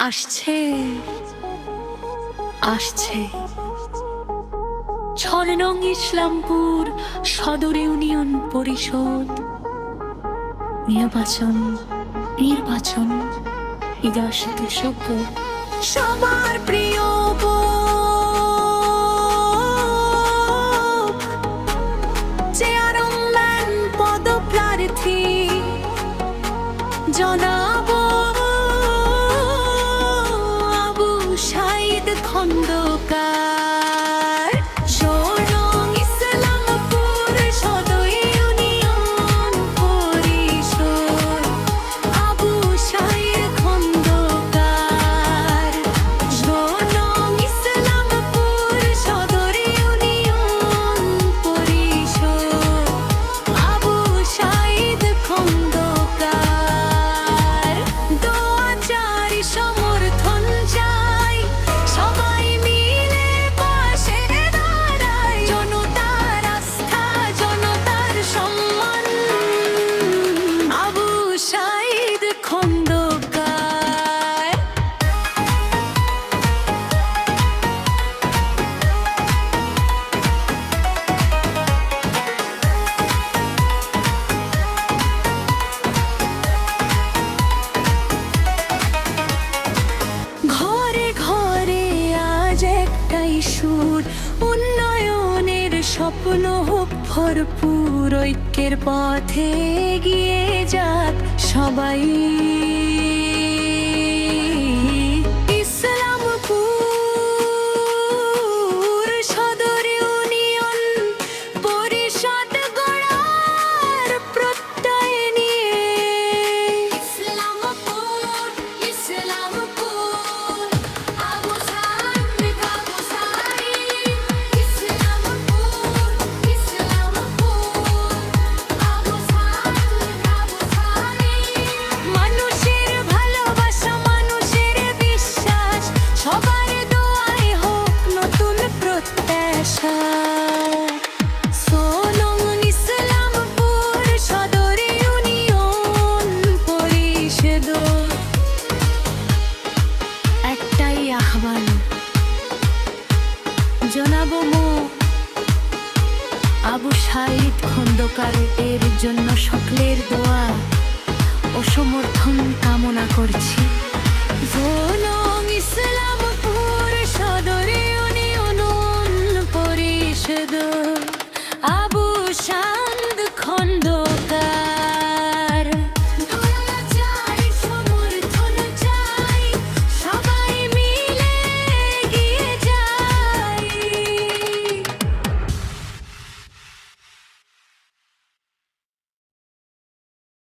আসছে আসছে 6 নং ইসলামপুর সদর ইউনিয়ন পরিষদ নির্বাচন ঈদ-আসিত শুভ সবার প্রিয় চেয়ারম্যান পদপ্রার্থী জনাব আবু সাঈদ খন্দকার শোনং ইসলামপুর সদর ইউনিয়ন পরিষদ আবু সাঈদ খন্দকার শোনং ইসলামপুর সদর ইউনিয়ন পরিষদ আবু সাঈদ খন্দকার দোয়া চারি সমর্থন চাই সবাই মিলে পাশে দাঁড়াই জনতার আস্থা জনতার সম্মান আবু সাঈদ খন্দকার ঘরে ঘরে আজ একটাই সুর উন্নয়নের স্বপ্ন হোক ভরপুর ঐক্যের পথে এগিয়ে যাক সবাই ইসলামপুর সদর ইউনিয়ন পরিষদ গড়ার প্রত্যয় নিয়ে ইসলামপুর আবু সাঈদ ইসলামপুর আবু সাঈদ মানুষের ভালোবাসা মানুষের বিশ্বাস সবার দোয়ায় হোক নতুন প্রত্যাশা সোনং ইসলামপুর সদর ইউনিয়ন পরিষদ একটাই আহ্বান জনাব আবু সাঈদ খন্দকারের জন্য সকলের দোয়া ও সমর্থন কামনা করছি।